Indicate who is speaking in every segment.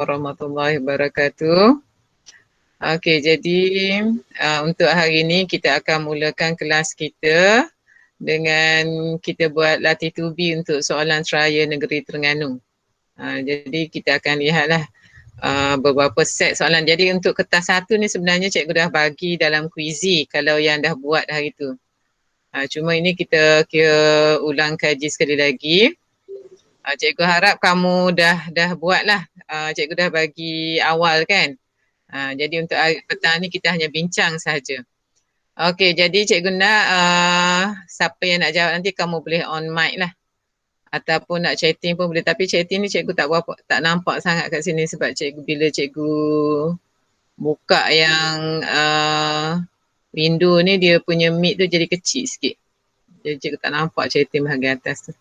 Speaker 1: warahmatullahi wabarakatuh. Okey, jadi untuk hari ini kita akan mulakan kelas kita dengan kita buat latih tubi untuk soalan seraya negeri Terengganu. Jadi kita akan lihatlah beberapa set soalan. Jadi untuk kertas satu ni sebenarnya cikgu dah bagi dalam kuizi kalau yang dah buat hari tu. Cuma ini kita kira ulang kaji sekali lagi. Cikgu harap kamu dah buat lah. Cikgu dah bagi awal kan. Jadi untuk hari petang ni kita hanya bincang sahaja. Okey, jadi cikgu nak siapa yang nak jawab nanti kamu boleh on mic lah. Ataupun nak chatting pun boleh. Tapi chatting ni cikgu tak nampak sangat kat sini sebab cikgu bila cikgu buka yang window ni dia punya mic tu jadi kecil sikit. Jadi cikgu tak nampak chatting bahagian atas tu.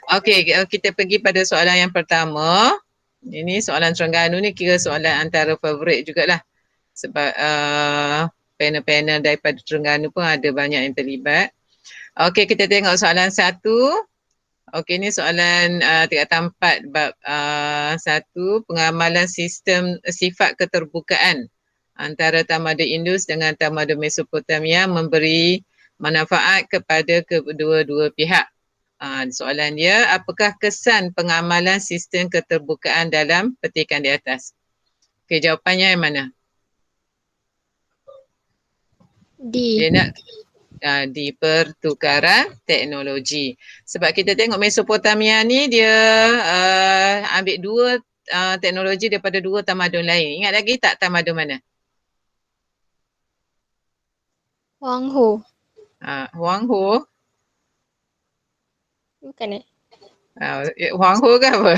Speaker 1: Okey, kita pergi pada soalan yang pertama. Ini soalan Terengganu ni kira soalan antara favorit jugalah. Sebab panel-panel daripada Terengganu pun ada banyak yang terlibat. Okey, kita tengok soalan satu. Okey, ni soalan tingkatan 4 bab 1, pengamalan sistem sifat keterbukaan antara tamadun Indus dengan tamadun Mesopotamia memberi manfaat kepada kedua-dua pihak. Soalan dia, apakah kesan pengamalan sistem keterbukaan dalam petikan di atas? Okey, jawapannya yang mana?
Speaker 2: D.
Speaker 1: Dia nak di pertukaran teknologi. Sebab kita tengok Mesopotamia ni dia ambil dua teknologi daripada dua tamadun lain. Ingat lagi tak tamadun mana?
Speaker 2: Wang Ho.
Speaker 1: Huang Ho.
Speaker 2: Bukan
Speaker 1: Huang Ho ke apa?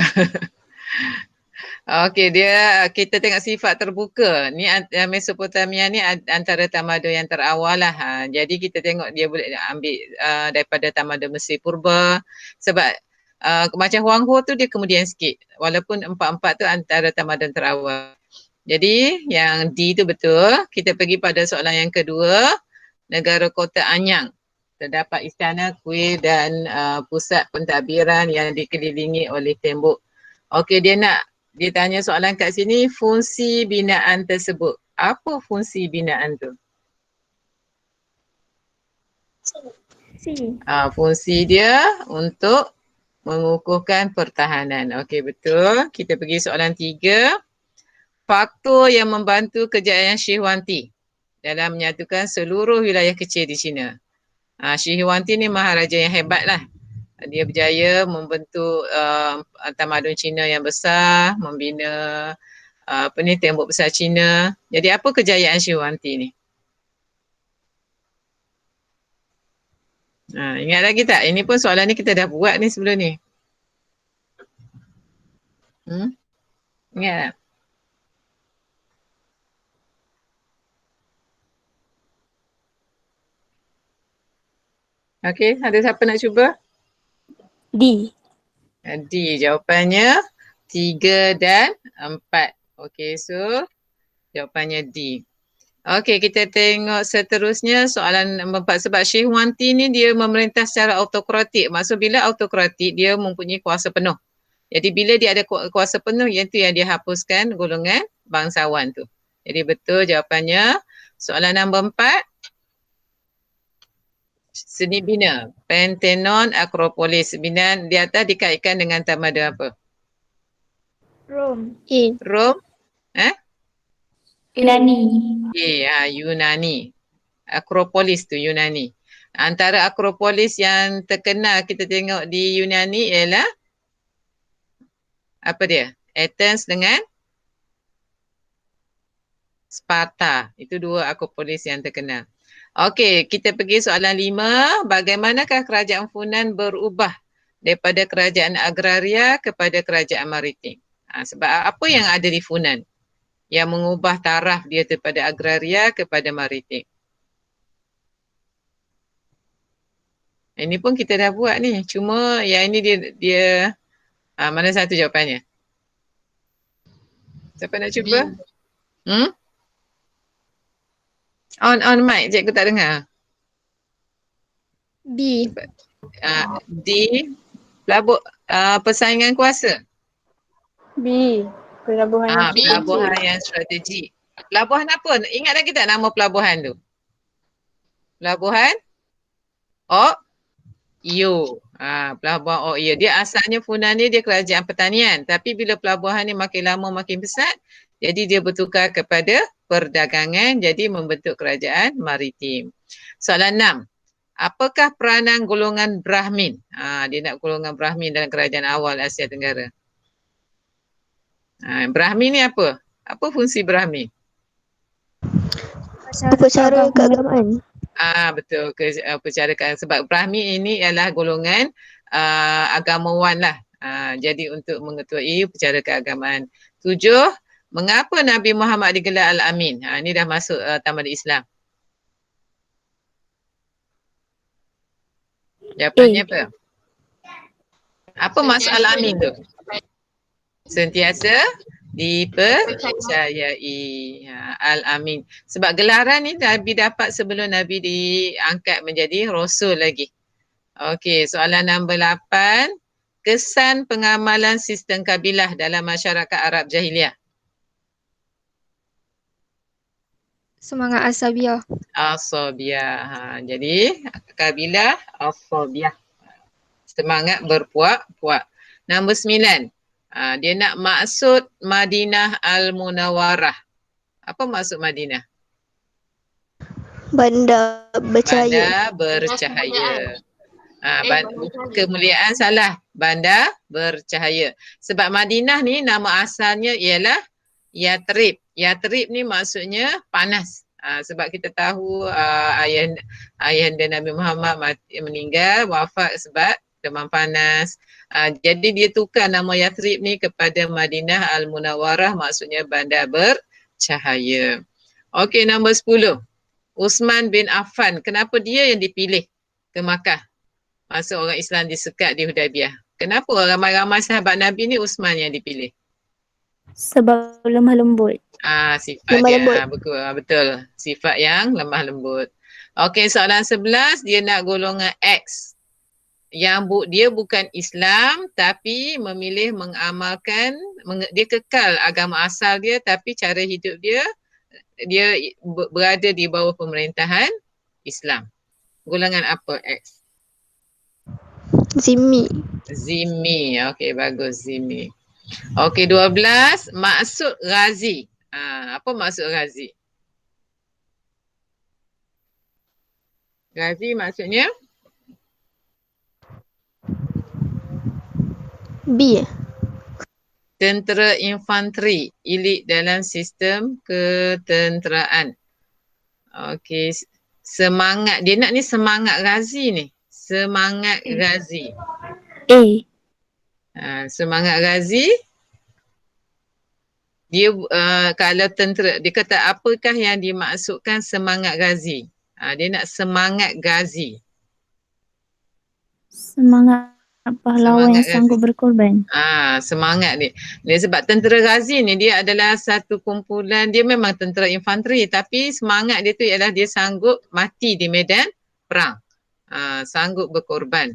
Speaker 1: Okey, dia kita tengok sifat terbuka. Ni Mesopotamia ni antara tamadun yang terawal lah. Jadi kita tengok dia boleh ambil daripada tamadun Mesir Purba. Sebab macam Huang Ho tu dia kemudian sikit. Walaupun empat-empat tu antara tamadun terawal. Jadi yang D tu betul. Kita pergi pada soalan yang kedua. Negara Kota Anyang. Terdapat istana, kuil dan pusat pentadbiran yang dikelilingi oleh tembok. Okey, dia tanya soalan kat sini, fungsi binaan tersebut. Apa fungsi binaan tu? Fungsi dia untuk mengukuhkan pertahanan. Okey, betul. Kita pergi soalan 3. Faktor yang membantu kejayaan Shihwanti dalam menyatukan seluruh wilayah kecil di China. Shihwanti ni maharaja yang hebat lah. Dia berjaya membentuk tamadun Cina yang besar, membina tembok besar Cina. Jadi apa kejayaan Shihwanti ni? Ingat lagi tak? Ini pun soalan ni kita dah buat ni sebelum ni. Ingat tak? Okey, ada siapa nak cuba?
Speaker 2: D.
Speaker 1: D, jawapannya 3 dan 4. Okey, so jawapannya D. Okey, kita tengok seterusnya soalan nombor 4. Sebab Shihwanti ni dia memerintah secara autokratik. Maksud bila autokratik, dia mempunyai kuasa penuh. Jadi bila dia ada kuasa penuh, itu yang dia hapuskan golongan bangsawan tu. Jadi betul jawapannya. Soalan nombor 4. Seni bina, Pantheon, Akropolis. Bina di atas dikaitkan dengan tamadun apa?
Speaker 2: Rom.
Speaker 1: Rom?
Speaker 2: Yunani.
Speaker 1: Yunani. Akropolis tu Yunani. Antara Akropolis yang terkenal kita tengok di Yunani ialah apa dia? Athens dengan Sparta. Itu dua Akropolis yang terkenal. Okey, kita pergi soalan 5. Bagaimanakah kerajaan Funan berubah daripada kerajaan agraria kepada kerajaan maritim? Sebab apa yang ada di Funan yang mengubah taraf dia daripada agraria kepada maritim? Ini pun kita dah buat ni. Cuma yang ini dia mana satu jawapannya? Siapa nak cuba? On mic, cikgu tak dengar.
Speaker 2: B.
Speaker 1: D, pelabuk persaingan kuasa.
Speaker 2: B. Pelabuhan yang
Speaker 1: Pelabuhan yang strategik. Pelabuhan apa? Ingat lagi tak nama pelabuhan tu? Pelabuhan Oyo. Pelabuhan Oyo. Dia asalnya Funan dia kerajaan pertanian. Tapi bila pelabuhan ni makin lama makin besar, jadi dia bertukar kepada perdagangan, jadi membentuk kerajaan maritim. Soalan 6. Apakah peranan golongan Brahmin? Dia nak golongan Brahmin dalam kerajaan awal Asia Tenggara. Brahmin ni apa? Apa fungsi Brahmin?
Speaker 2: upacara keagamaan.
Speaker 1: Betul, percarakan. Sebab Brahmin ini ialah golongan agamawan lah. Jadi untuk mengetuai upacara keagamaan. 7, mengapa Nabi Muhammad digelar Al-Amin? Ini dah masuk taman Islam. Jawapannya apa? Apa maksud Al-Amin tu? Sentiasa dipercayai. Al-Amin. Sebab gelaran ni Nabi dapat sebelum Nabi diangkat menjadi Rasul lagi. Okey, soalan nombor 8. Kesan pengamalan sistem kabilah dalam masyarakat Arab Jahiliah.
Speaker 2: Semangat asabiah.
Speaker 1: Asabiah. Jadi kabilah asabiah. Semangat berpuak-puak. Nombor 9. Dia nak maksud Madinah Al-Munawwarah. Apa maksud Madinah?
Speaker 2: Bandar bercahaya.
Speaker 1: Bandar bercahaya. Kemuliaan salah. Bandar bercahaya. Sebab Madinah ni nama asalnya ialah Yathrib. Yathrib ni maksudnya panas. Sebab kita tahu ayahanda Nabi Muhammad meninggal, wafat sebab demam panas. Jadi dia tukar nama Yathrib ni kepada Madinah Al-Munawwarah, maksudnya bandar bercahaya. Okey, nombor 10. Uthman bin Affan, kenapa dia yang dipilih ke Makkah? Masa orang Islam disekat di Hudaibiyah. Kenapa ramai-ramai sahabat Nabi ni Uthman yang dipilih?
Speaker 3: Sebab lemah lembut.
Speaker 1: Sifat lemah dia lembut. Betul. Sifat yang lemah lembut. Okey, soalan 11, dia nak golongan X. Yang dia bukan Islam tapi memilih mengamalkan, dia kekal agama asal dia tapi cara hidup dia berada di bawah pemerintahan Islam. Golongan apa X?
Speaker 2: Zimmi.
Speaker 1: Zimmi. Okey, bagus, Zimmi. Okey, 12. Maksud Ghazi. Apa maksud Ghazi? Ghazi maksudnya?
Speaker 2: B.
Speaker 1: Tentera infanteri, elit dalam sistem ketenteraan. Okey, semangat. Dia nak ni semangat Ghazi ni. Semangat Ghazi. Semangat Ghazi. Dia kalau tentera, dia kata apakah yang dimaksudkan semangat Ghazi? Dia nak semangat Ghazi.
Speaker 3: Semangat pahlawan yang sanggup berkorban.
Speaker 1: Semangat ni. Dia sebab tentera Ghazi ni dia adalah satu kumpulan, dia memang tentera infanteri tapi semangat dia tu ialah dia sanggup mati di medan perang. Sanggup berkorban.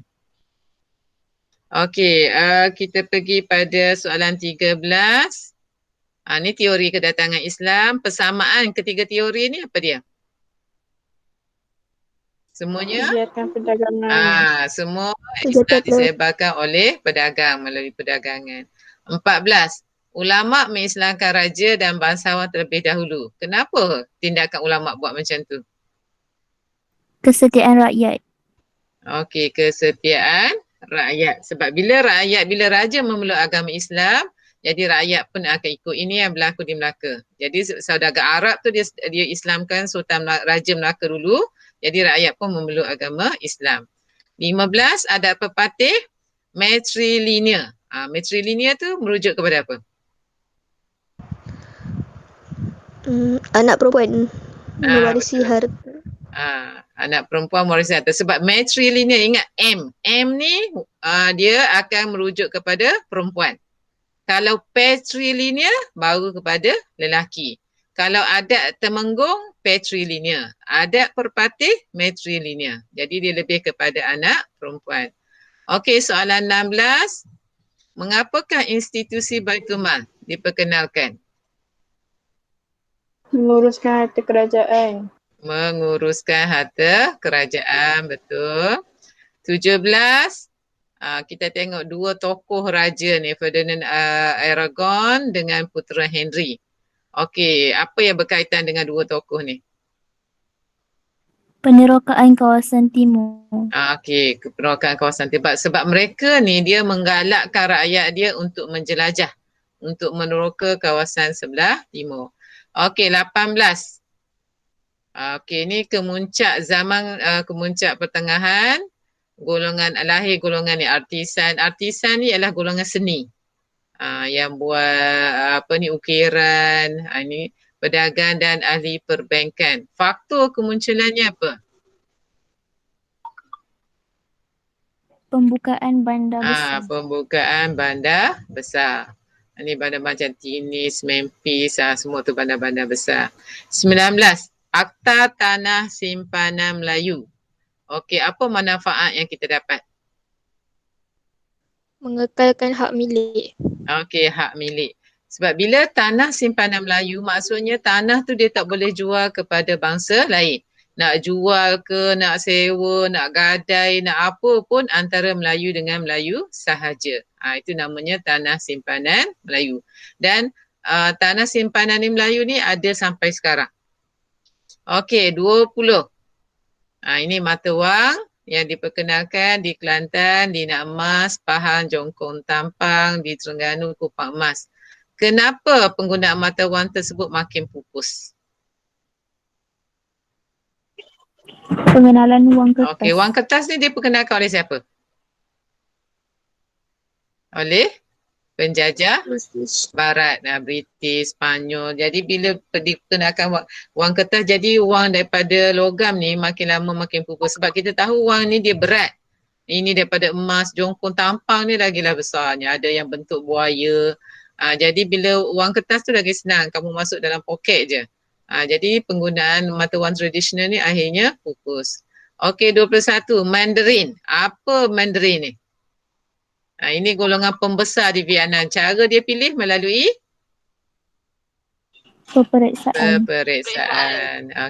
Speaker 1: Okey, kita pergi pada soalan 13. Ni teori kedatangan Islam. Persamaan ketiga teori ni apa dia? Semuanya?
Speaker 2: Kegiatan perdagangan.
Speaker 1: Semua Islam disebarkan oleh pedagang, melalui perdagangan. 14. Ulama' mengislamkan raja dan bangsawan terlebih dahulu. Kenapa tindakan ulama' buat macam tu?
Speaker 3: Kesetiaan rakyat.
Speaker 1: Okey, kesetiaan rakyat. Sebab bila raja memeluk agama Islam, jadi rakyat pun akan ikut. Ini yang berlaku di Melaka. Jadi saudagar Arab tu dia Islamkan Sultan Raja Melaka dulu. Jadi rakyat pun memeluk agama Islam. 15, adat pepatih matrilineal. Matrilineal tu merujuk kepada apa?
Speaker 2: Anak perempuan mewarisi harta.
Speaker 1: Anak perempuan mewarisi harta. Sebab matrilineal, ingat M. M ni dia akan merujuk kepada perempuan. Kalau patrilineal baru kepada lelaki. Kalau adat temenggung, patrilineal. Adat perpatih, matrilineal. Jadi dia lebih kepada anak perempuan. Okey, soalan 16. Mengapakah institusi Baitul Mal diperkenalkan?
Speaker 4: Menguruskan harta kerajaan.
Speaker 1: Menguruskan harta kerajaan, betul. 17, kita tengok dua tokoh raja ni, Ferdinand Aragon dengan putera Henry. Okey, apa yang berkaitan dengan dua tokoh ni?
Speaker 3: Penerokaan kawasan timur.
Speaker 1: Okey, keperokaan kawasan timur. Sebab mereka ni dia menggalakkan rakyat dia untuk menjelajah, untuk meneroka kawasan sebelah timur. Okey, 18. Okey, ni kemuncak zaman kemuncak pertengahan. Golongan lahir golongan ni artisan. Artisan ni ialah golongan seni. Yang buat ukiran, ni pedagang dan ahli perbankan. Faktor kemunculannya apa?
Speaker 3: Pembukaan bandar besar.
Speaker 1: Pembukaan bandar besar. Ini bandar macam Tunis, Memphis, semua tu bandar-bandar besar. 19. Akta Tanah Simpanan Melayu. Okey, apa manfaat yang kita dapat?
Speaker 2: Mengekalkan hak milik.
Speaker 1: Okey, hak milik. Sebab bila tanah simpanan Melayu, maksudnya tanah tu dia tak boleh jual kepada bangsa lain. Nak jual ke, nak sewa, nak gadai, nak apa pun antara Melayu dengan Melayu sahaja. Itu namanya tanah simpanan Melayu. Dan tanah simpanan Melayu ni ada sampai sekarang. Okey, 20. Ini mata wang yang diperkenalkan di Kelantan, di Nak Mas, Pahang, Jongkong, Tampang, di Terengganu, Kupang Mas. Kenapa penggunaan mata wang tersebut makin pupus?
Speaker 3: Pengenalan wang kertas.
Speaker 1: Okey, wang kertas ni diperkenalkan oleh siapa? Oleh penjajah Barat, British, Spanyol. Jadi bila diperkenalkan wang kertas, jadi wang daripada logam ni makin lama makin pupus. Sebab kita tahu wang ni dia berat. Ini daripada emas, Jongkong, Tampang ni lagilah besarnya. Ada yang bentuk buaya. Jadi bila wang kertas tu lagi senang, kamu masuk dalam poket je. Jadi penggunaan mata wang tradisional ni akhirnya pupus. Okey, 21. Mandarin. Apa Mandarin ni? Ini golongan pembesar di Vietnam. Cara dia pilih melalui? Peperiksaan.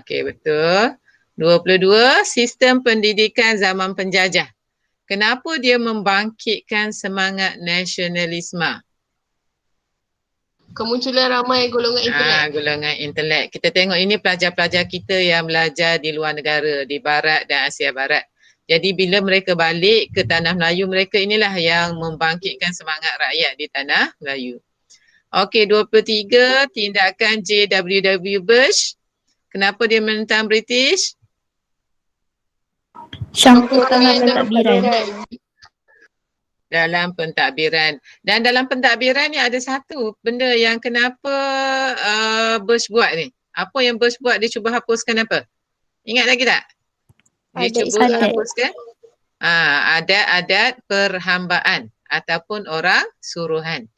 Speaker 1: Okey, betul. 22. Sistem pendidikan zaman penjajah. Kenapa dia membangkitkan semangat nasionalisme?
Speaker 4: Kemunculan ramai golongan intelek.
Speaker 1: Golongan intelek. Kita tengok ini pelajar-pelajar kita yang belajar di luar negara, di Barat dan Asia Barat. Jadi bila mereka balik ke tanah Melayu, mereka inilah yang membangkitkan semangat rakyat di tanah Melayu. Okey, 23. Tindakan J.W.W. Bush. Kenapa dia menentang British?
Speaker 3: Campur tangan pentadbiran.
Speaker 1: Dalam pentadbiran. Dan dalam pentadbiran ni ada satu benda yang kenapa Bush buat ni. Apa yang Bush buat, dia cuba hapuskan apa? Ingat lagi tak? Dia cuba hapuskan adat-adat perhambaan ataupun orang suruhan.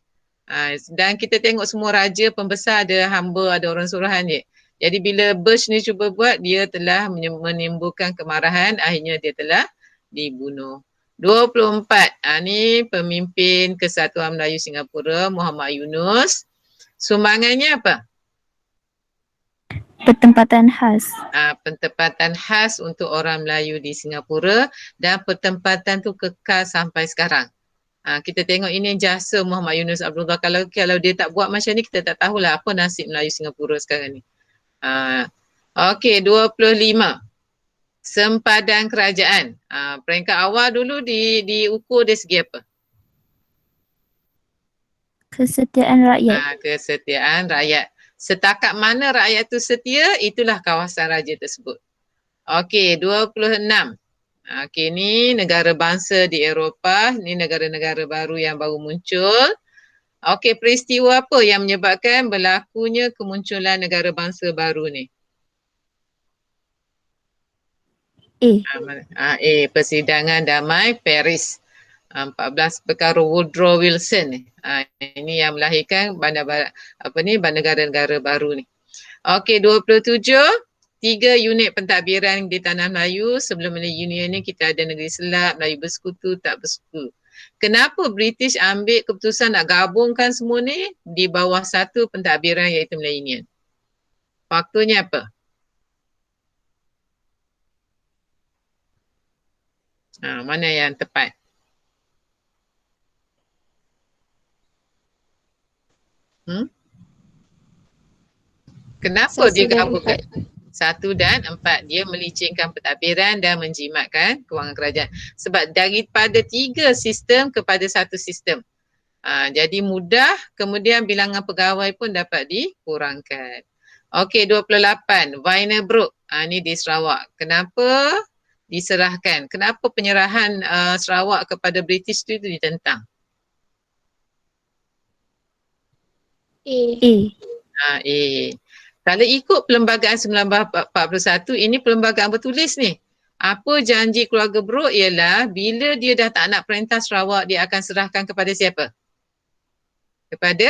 Speaker 1: Dan kita tengok semua raja pembesar ada hamba, ada orang suruhan je. Jadi bila Bush ni cuba buat, dia telah menimbulkan kemarahan, akhirnya dia telah dibunuh. 24. Ni pemimpin Kesatuan Melayu Singapura, Muhammad Yunus. Sumbangannya apa?
Speaker 3: Pertempatan khas.
Speaker 1: Pertempatan khas untuk orang Melayu di Singapura, dan pertempatan tu kekal sampai sekarang. Kita tengok ini jasa Muhammad Yunus Abdullah. Kalau dia tak buat macam ni, kita tak tahulah apa nasib Melayu Singapura sekarang ni. Okey, 25. Sempadan kerajaan. Peringkat awal dulu diukur dari segi apa?
Speaker 3: Kesetiaan rakyat.
Speaker 1: Kesetiaan rakyat. Setakat mana rakyat tu setia, itulah kawasan raja tersebut. Okey, 26. Okey, ni negara bangsa di Eropah. Ni negara-negara baru yang baru muncul. Okey, peristiwa apa yang menyebabkan berlakunya kemunculan negara bangsa baru ni? Persidangan Damai Paris. 14 perkara Woodrow Wilson. Ini yang melahirkan negara-negara baru ni. Okey, 27. 3 unit pentadbiran di tanah Melayu. Sebelum Melayu Union ni kita ada Negeri Selap, Melayu Bersekutu, Tak Bersekutu. Kenapa British ambil keputusan nak gabungkan semua ni di bawah satu pentadbiran iaitu Melayu Union? Faktornya apa? Mana yang tepat? Kenapa dia gabungkan? 1 dan 4. Dia melicingkan pentadbiran dan menjimatkan kewangan kerajaan. Sebab daripada 3 sistem kepada 1 sistem. Jadi mudah, kemudian bilangan pegawai pun dapat dikurangkan. Okey, 28. Wynebrook. Ni di Sarawak. Kenapa diserahkan? Kenapa penyerahan Sarawak kepada British itu ditentang? A. Kalau ikut Perlembagaan 1941, ini perlembagaan bertulis ni. Apa janji keluarga Brooke ialah bila dia dah tak nak perintah Sarawak, dia akan serahkan kepada siapa? Kepada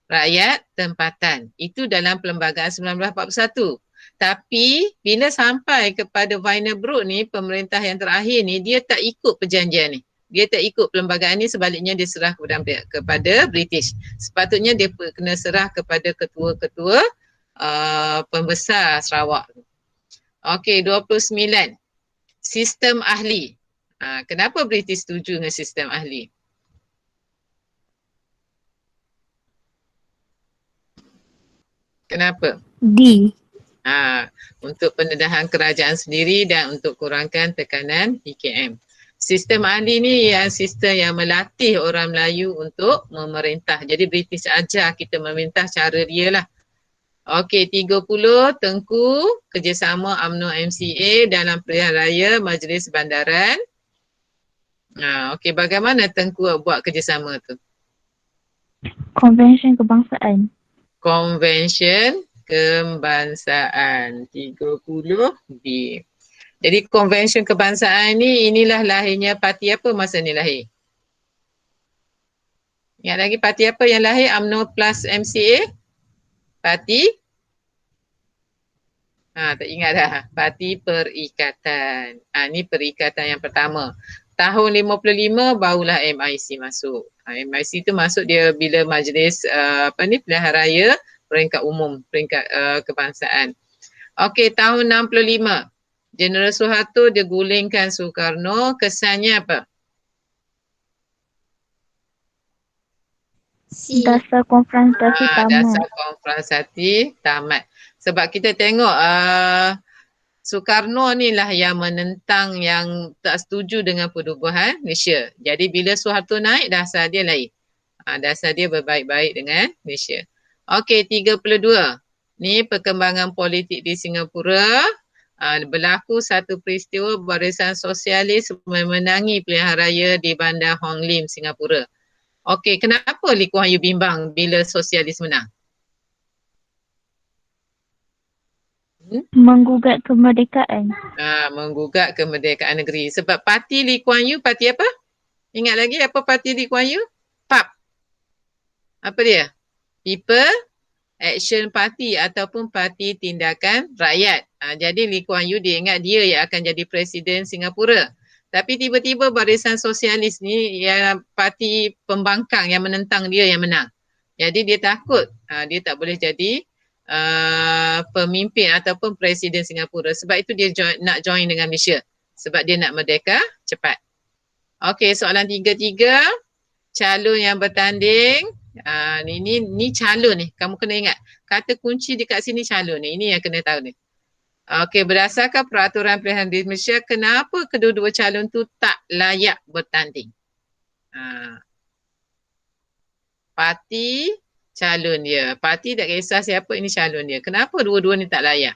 Speaker 1: rakyat tempatan. Itu dalam Perlembagaan 1941. Tapi bila sampai kepada Wynebrook ni, pemerintah yang terakhir ni, dia tak ikut perjanjian ni. Dia tak ikut perlembagaan ni, sebaliknya dia serah kepada British. Sepatutnya dia kena serah kepada ketua-ketua pembesar Sarawak. Okey, 29. Sistem ahli. Kenapa British setuju dengan sistem ahli? Kenapa?
Speaker 3: D.
Speaker 1: Untuk pendedahan kerajaan sendiri dan untuk kurangkan tekanan PKM. Sistem ahli ni yang sistem yang melatih orang Melayu untuk memerintah. Jadi British ajar kita memerintah cara dia lah. Okey, 30. Tengku kerjasama UMNO MCA dalam pilihan raya Majlis Bandaran. Okey, bagaimana Tengku buat kerjasama tu?
Speaker 3: Konvensyen Kebangsaan.
Speaker 1: Konvensyen Kebangsaan 30B. Jadi Konvensyen Kebangsaan ni, inilah lahirnya parti apa masa ni lahir? Ingat lagi parti apa yang lahir UMNO plus MCA? Parti? Tak ingat dah. Parti Perikatan. Ni perikatan yang pertama. Tahun 55 barulah MIC masuk. MIC tu masuk dia bila majlis pilihan raya peringkat umum, peringkat kebangsaan. Okey, tahun 65. Jeneral Suharto dia gulingkan Soekarno. Kesannya apa?
Speaker 3: Dasar konfrontasi tamat.
Speaker 1: Dasar konfrontasi tamat. Sebab kita tengok Soekarno ni lah yang menentang, yang tak setuju dengan perubahan Malaysia. Jadi bila Suharto naik, dasar dia lain. Dasar dia berbaik-baik dengan Malaysia. Okey, 32. Ni perkembangan politik di Singapura. Berlaku satu peristiwa Barisan Sosialis memenangi pilihan raya di bandar Hong Lim, Singapura. Okey, kenapa Lee Kuan Yew bimbang bila Sosialis menang?
Speaker 3: Menggugat kemerdekaan.
Speaker 1: Menggugat kemerdekaan negeri. Sebab parti Lee Kuan Yew, parti apa? Ingat lagi apa parti Lee Kuan Yew? PAP. Apa dia? People Action Party ataupun Parti Tindakan Rakyat. Jadi Lee Kuan Yew dia ingat dia yang akan jadi Presiden Singapura. Tapi tiba-tiba Barisan Sosialis ni yang parti pembangkang yang menentang dia yang menang. Jadi dia takut dia tak boleh jadi pemimpin ataupun Presiden Singapura. Sebab itu dia nak join dengan Malaysia. Sebab dia nak merdeka cepat. Okey, soalan 33. Calon yang bertanding. Ni calon ni. Kamu kena ingat. Kata kunci dekat sini calon ni. Ini yang kena tahu ni. Okey, berdasarkan peraturan pilihan di Malaysia, kenapa kedua-dua calon tu tak layak bertanding? Parti calon dia. Parti tak kisah siapa, ini calon dia. Kenapa dua-dua ni tak layak?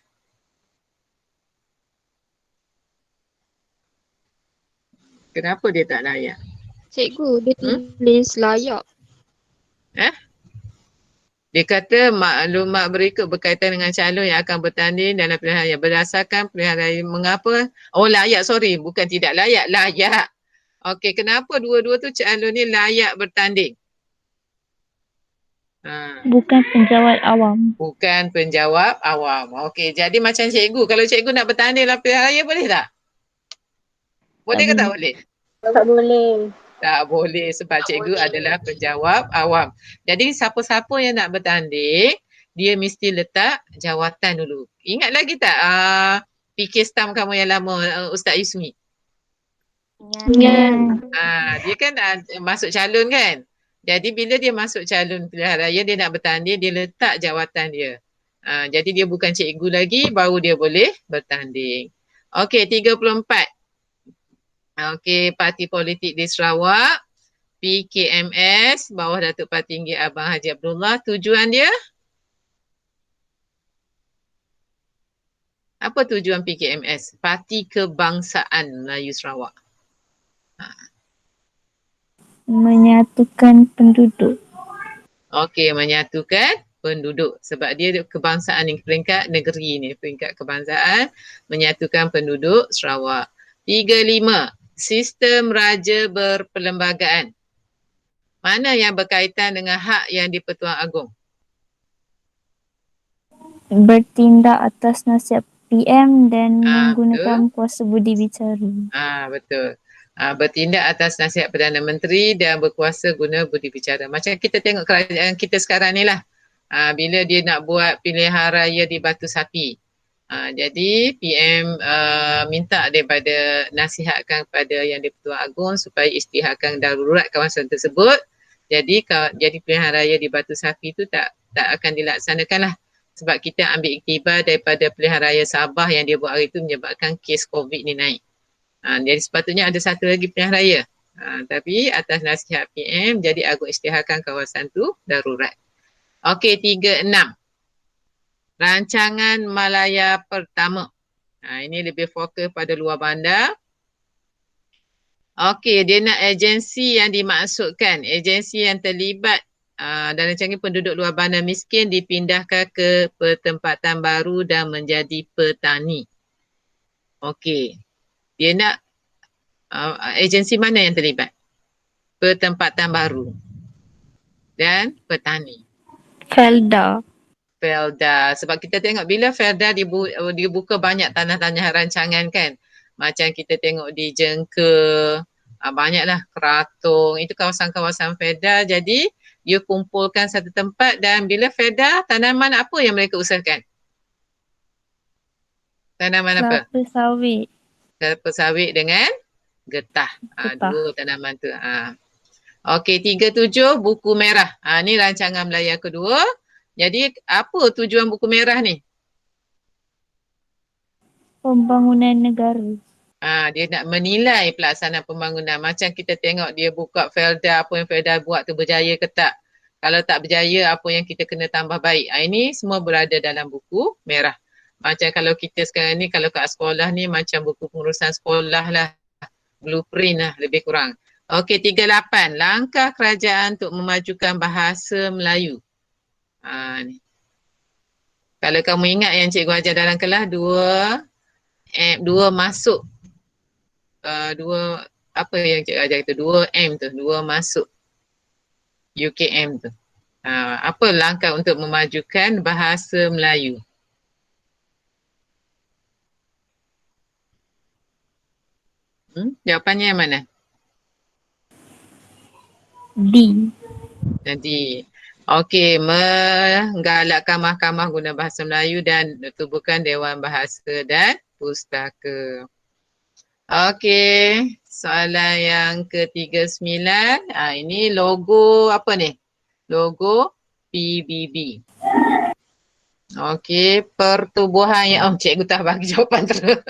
Speaker 1: Kenapa dia tak layak?
Speaker 2: Cikgu, dia tulis layak.
Speaker 1: Dia kata maklumat berikut berkaitan dengan calon yang akan bertanding dalam pilihan raya. Berdasarkan pilihan raya, mengapa? Layak, sorry. Bukan tidak layak, layak. Okey, kenapa dua-dua tu calon ni layak bertanding?
Speaker 3: Bukan penjawat awam.
Speaker 1: Bukan penjawab awam. Okey, jadi macam cikgu. Kalau cikgu nak bertanding dalam pilihan raya, boleh tak? Boleh ke tak boleh?
Speaker 4: Tak boleh.
Speaker 1: Tak boleh sebab cikgu adalah penjawab awam. Jadi siapa-siapa yang nak bertanding, dia mesti letak jawatan dulu. Ingat lagi tak fikir stam kamu yang lama, Ustaz Yusmi?
Speaker 4: Ingat.
Speaker 1: Dia kan masuk calon kan? Jadi bila dia masuk calon pilihan raya, dia nak bertanding, dia letak jawatan dia. Jadi dia bukan cikgu lagi, baru dia boleh bertanding. Okey, 34. Okey, parti politik di Sarawak. PKMS, bawah Datuk Partinggi Abang Haji Abdullah. Tujuan dia? Apa tujuan PKMS? Parti Kebangsaan Melayu Sarawak.
Speaker 3: Menyatukan penduduk.
Speaker 1: Okey, menyatukan penduduk. Sebab dia kebangsaan ni, peringkat negeri ni, peringkat kebangsaan, menyatukan penduduk Sarawak. 35. Sistem raja berperlembagaan. Mana yang berkaitan dengan hak yang di-Pertuan Agong?
Speaker 3: Bertindak atas nasihat PM dan menggunakan
Speaker 1: Betul.
Speaker 3: kuasa budi bicara.
Speaker 1: Betul. Bertindak atas nasihat Perdana Menteri dan berkuasa guna budi bicara. Macam kita tengok kerajaan kita sekarang ni lah. Bila dia nak buat pilihan raya di Batu Sapi. Jadi PM minta daripada nasihatkan kepada yang di-Pertuan Agong supaya isytiharkan darurat kawasan tersebut. Jadi pilihan raya di Batu Sapi tu tak akan dilaksanakan lah. Sebab kita ambil iktibar daripada pilihan raya Sabah yang dia buat hari tu menyebabkan kes COVID ni naik. Jadi sepatutnya ada satu lagi pilihan raya. Tapi atas nasihat PM, jadi Agong isytiharkan kawasan tu darurat. Okey, 36. Rancangan Malaya Pertama. Ini lebih fokus pada luar bandar. Okey, dia nak agensi yang dimaksudkan. Agensi yang terlibat dalam rancangan penduduk luar bandar miskin dipindahkan ke pertempatan baru dan menjadi petani. Okey. Dia nak agensi mana yang terlibat? Pertempatan baru dan petani.
Speaker 3: Felda.
Speaker 1: Sebab kita tengok bila Felda dibuka banyak tanah-tanah rancangan kan. Macam kita tengok di Jengke, banyaklah Keratung, itu kawasan-kawasan Felda. Jadi dia kumpulkan satu tempat dan bila Felda, tanaman apa yang mereka usahakan? Tanaman apa?
Speaker 3: Kelapa sawit.
Speaker 1: Kelapa sawit dengan getah. Dua tanaman tu. Okey, 37 buku merah. Ni rancangan Melaya kedua. Jadi apa tujuan buku merah ni?
Speaker 3: Pembangunan negara.
Speaker 1: Dia nak menilai pelaksanaan pembangunan. Macam kita tengok dia buka Felda, apa yang Felda buat tu berjaya ke tak. Kalau tak berjaya, apa yang kita kena tambah baik. Ini semua berada dalam buku merah. Macam kalau kita sekarang ni, kalau kat sekolah ni macam buku pengurusan sekolah lah. Blueprint lah lebih kurang. Okey, 38. Langkah kerajaan untuk memajukan bahasa Melayu. Ni. Kalau kamu ingat yang cikgu ajar dalam kelas, dua masuk. Apa yang cikgu ajar itu? 2M tu, 2 masuk. UKM tu. Apa langkah untuk memajukan bahasa Melayu? Jawapannya yang mana?
Speaker 3: D.
Speaker 1: Jadi, okey, menggalakkan mahkamah guna bahasa Melayu dan tubuhkan Dewan Bahasa dan Pustaka. Okey, soalan yang ke-39. Ini logo apa ni? Logo PBB. Okey, pertubuhan yang... cikgu tak bagi jawapan terus.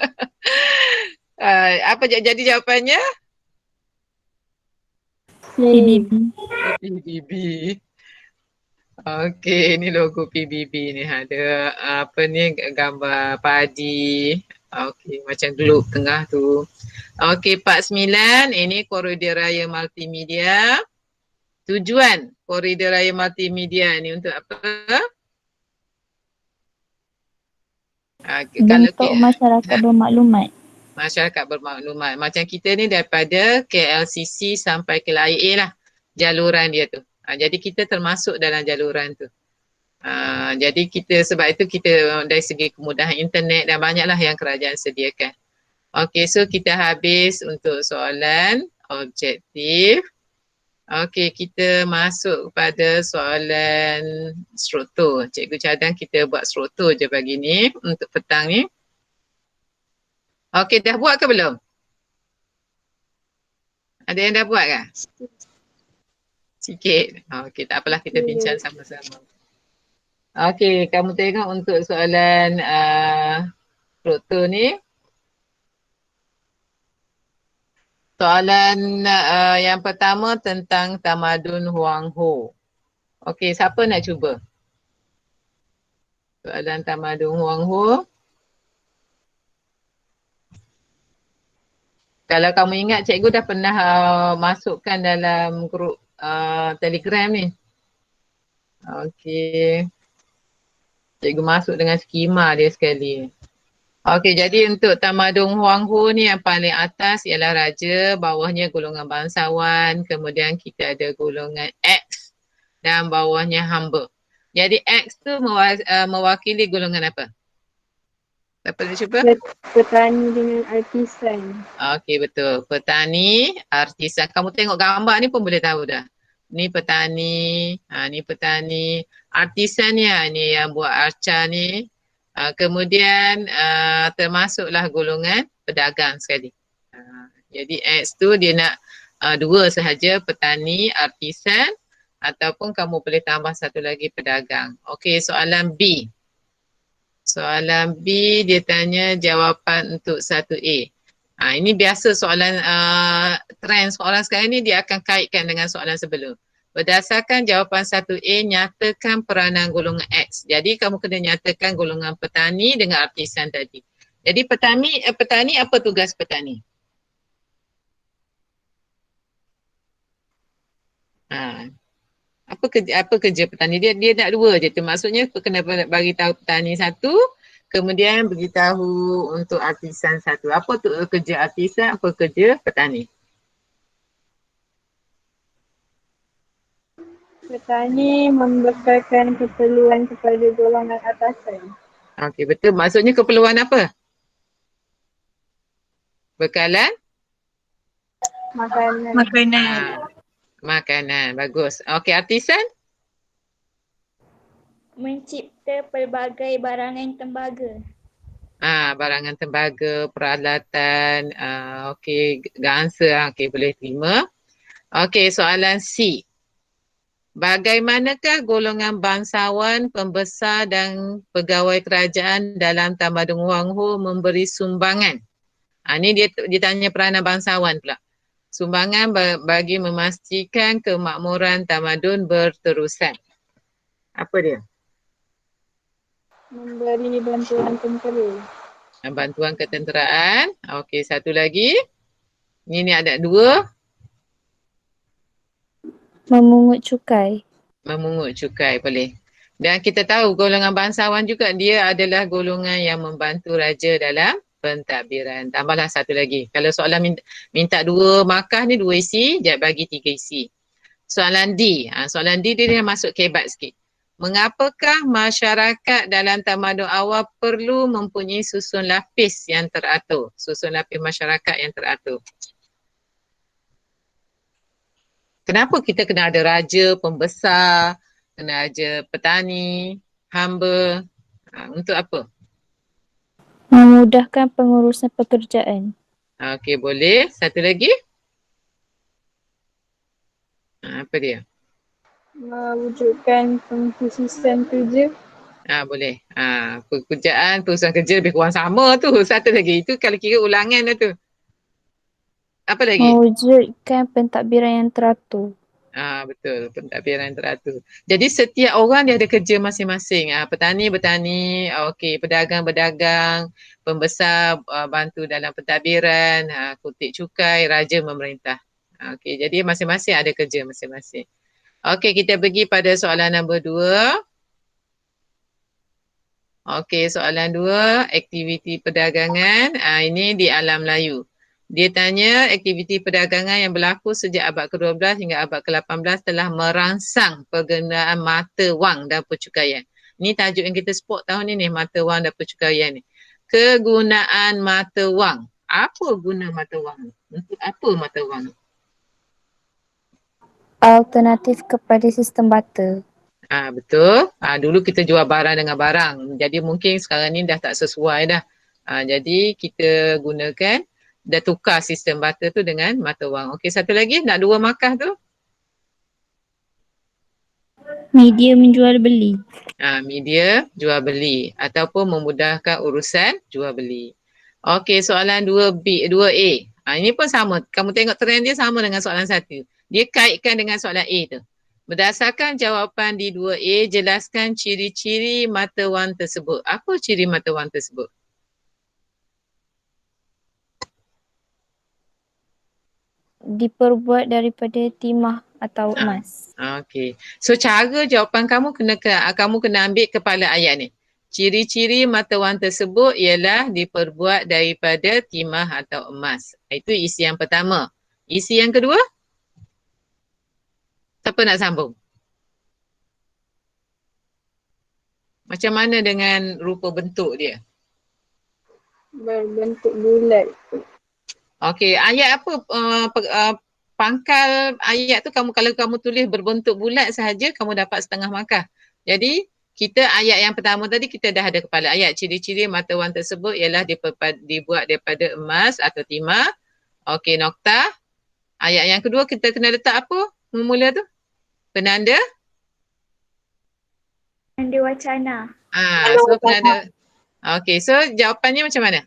Speaker 1: Apa jadi jawapannya? PBB. Okey, ni logo PBB ni ada apa ni gambar padi. Okey, macam globe tengah tu. Okey, 49 ini koridor raya multimedia. Tujuan koridor raya multimedia ni untuk apa?
Speaker 3: Untuk masyarakat bermaklumat.
Speaker 1: Masyarakat bermaklumat. Macam kita ni daripada KLCC sampai ke LIA lah jaluran dia tu. Jadi kita termasuk dalam jaluran tu. Jadi kita sebab itu kita dari segi kemudahan internet dan banyaklah yang kerajaan sediakan. Okey, so kita habis untuk soalan. objektif. Okey, kita masuk kepada soalan struktur. Cikgu cadang kita buat struktur je pagi ni untuk petang ni. Okey, dah buat ke belum? Ada yang dah buat ke? Sikit. Okey, tak apalah, kita bincang sama-sama. Okey, kamu tengok untuk soalan struktur ni. Soalan yang pertama tentang tamadun Huang Ho. Okey, siapa nak cuba? Soalan tamadun Huang Ho. Kalau kamu ingat, cikgu dah pernah masukkan dalam grup Telegram ni. Okey. Cikgu masuk dengan skema dia sekali. Okey, jadi untuk tamadun Huang Ho ni yang paling atas ialah raja, bawahnya golongan bangsawan, kemudian kita ada golongan X dan bawahnya hamba. Jadi X tu mewakili golongan apa? Siapa nak cuba?
Speaker 4: Petani dengan artisan.
Speaker 1: Okey, betul. Petani, artisan. Kamu tengok gambar ni pun boleh tahu dah. Ni petani, ni petani. Artisannya ni yang buat arca ni. Kemudian termasuklah golongan pedagang sekali. Jadi X tu dia nak dua sahaja, petani, artisan, ataupun kamu boleh tambah satu lagi pedagang. Okey, soalan B. Soalan B dia tanya jawapan untuk 1A. Ini biasa soalan trend soalan sekarang ni dia akan kaitkan dengan soalan sebelum. Berdasarkan jawapan 1A, nyatakan peranan golongan X. Jadi kamu kena nyatakan golongan petani dengan artisan tadi. Jadi petani apa tugas petani? Apa kerja petani? Dia nak dua je tu. Maksudnya kena bagi tahu petani satu, kemudian beritahu untuk artisan satu. Apa tu kerja artisan, apa kerja petani?
Speaker 4: Petani membekalkan keperluan kepada golongan atasan.
Speaker 1: Okey, betul. Maksudnya keperluan apa? Bekalan?
Speaker 4: Makanan.
Speaker 1: Makanan. Bagus. Okey, artisan?
Speaker 5: Mencipta pelbagai barangan tembaga.
Speaker 1: Barangan tembaga, peralatan, okey, gangsa, okey, boleh terima. Okey, soalan C. Bagaimanakah golongan bangsawan, pembesar dan pegawai kerajaan dalam tamadun Huang Ho memberi sumbangan? Ni dia tanya peranan bangsawan pula. Sumbangan bagi memastikan kemakmuran tamadun berterusan. Apa dia?
Speaker 4: Memberi bantuan tentera.
Speaker 1: Bantuan ketenteraan. Okey, satu lagi. Ini ada dua.
Speaker 3: Memungut cukai.
Speaker 1: Memungut cukai, boleh. Dan kita tahu golongan bangsawan juga dia adalah golongan yang membantu raja dalam pentadbiran. Tambahlah satu lagi. Kalau soalan minta dua markah ni, dua isi, dia bagi tiga isi. Soalan D. Soalan D dia masuk kebat sikit. Mengapakah masyarakat dalam tamadun awal perlu mempunyai susun lapis yang teratur? Susun lapis masyarakat yang teratur. Kenapa kita kena ada raja, pembesar, kena ada petani, hamba? Untuk apa?
Speaker 3: Memudahkan pengurusan pekerjaan.
Speaker 1: Okey, boleh. Satu lagi? Apa dia?
Speaker 4: Mewujudkan pengkhususan kerja.
Speaker 1: Boleh. Pekerjaan, perusahaan kerja lebih kurang sama tu. Satu lagi. Itu kalau kira ulangan lah tu. Apa lagi?
Speaker 3: Mewujudkan pentadbiran yang teratur.
Speaker 1: Betul, pentadbiran teratur. Jadi setiap orang dia ada kerja masing-masing. Petani bertani, okey, pedagang berdagang, pembesar bantu dalam pentadbiran, kutip cukai, raja memerintah. Okey, jadi masing-masing ada kerja masing-masing. Okey, kita pergi pada soalan nombor 2. Okey, soalan 2, aktiviti perdagangan. Ini di alam Melayu. Dia tanya aktiviti perdagangan yang berlaku sejak abad ke-12 hingga abad ke-18 telah merangsang penggunaan mata wang dan percukaian. Ni tajuk yang kita support tahun ni, mata wang dan percukaian ni. Kegunaan mata wang. Apa guna mata wang? Untuk apa mata wang?
Speaker 3: Alternatif kepada sistem barter.
Speaker 1: Betul. Dulu kita jual barang dengan barang. Jadi mungkin sekarang ni dah tak sesuai dah. Jadi kita gunakan, dah tukar sistem barter tu dengan mata wang. Okey, satu lagi nak 2 markah tu.
Speaker 3: Media menjual beli.
Speaker 1: Media jual beli ataupun memudahkan urusan jual beli. Okey, soalan 2B, 2A. Ini pun sama. Kamu tengok trend dia sama dengan soalan 1. Dia kaitkan dengan soalan A tu. Berdasarkan jawapan di 2A, jelaskan ciri-ciri mata wang tersebut. Apa ciri mata wang tersebut?
Speaker 3: Diperbuat daripada timah atau emas.
Speaker 1: Okey. So cara jawapan kamu kamu kena ambil kepala ayat ni. Ciri-ciri mata wang tersebut ialah diperbuat daripada timah atau emas. Itu isi yang pertama. Isi yang kedua? Siapa nak sambung? Macam mana dengan rupa bentuk dia?
Speaker 4: Berbentuk bulat.
Speaker 1: Okey, ayat apa pangkal ayat tu kalau kamu tulis berbentuk bulat sahaja kamu dapat setengah markah. Jadi kita ayat yang pertama tadi kita dah ada kepala ayat. Ciri-ciri mata wang tersebut ialah dibuat daripada emas atau timah. Okey, nokta. Ayat yang kedua kita kena letak apa? Memula tu? Penanda?
Speaker 5: Penanda wacana.
Speaker 1: So penanda. Okey, so jawapannya macam mana?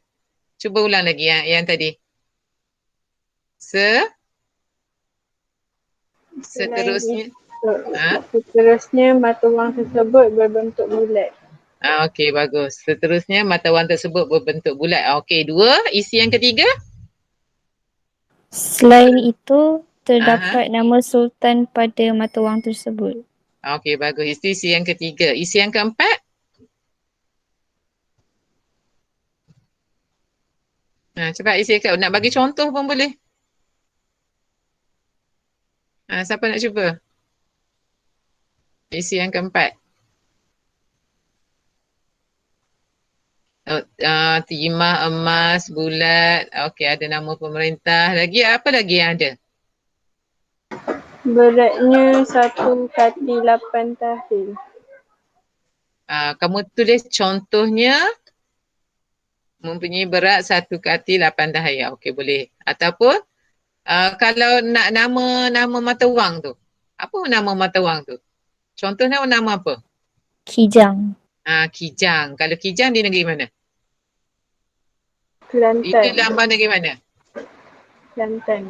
Speaker 1: Cuba ulang lagi yang tadi. Seterusnya.
Speaker 4: Seterusnya mata wang tersebut berbentuk bulat.
Speaker 1: Okey, bagus. Seterusnya mata wang tersebut berbentuk bulat. Okey, 2. Isi yang ketiga?
Speaker 3: Selain itu, terdapat nama sultan pada mata wang tersebut.
Speaker 1: Okey, bagus. Itu isi yang ketiga. Isi yang keempat? Cepat isi kau. Nak bagi contoh pun boleh. Siapa nak cuba? Isi yang keempat. Timah, emas, bulat. Okey, ada nama pemerintah. Lagi apa lagi yang ada?
Speaker 4: Beratnya 1 kati 8 tahil.
Speaker 1: Kamu tulis contohnya mempunyai berat 1 kati 8 tahil. Okey, boleh. Ataupun kalau nak nama mata wang tu. Apa nama mata wang tu? Contohnya nama apa?
Speaker 3: Kijang.
Speaker 1: Kijang. Kalau Kijang di negeri mana?
Speaker 4: Kelantan.
Speaker 1: Itu lambang negeri mana?
Speaker 4: Kelantan.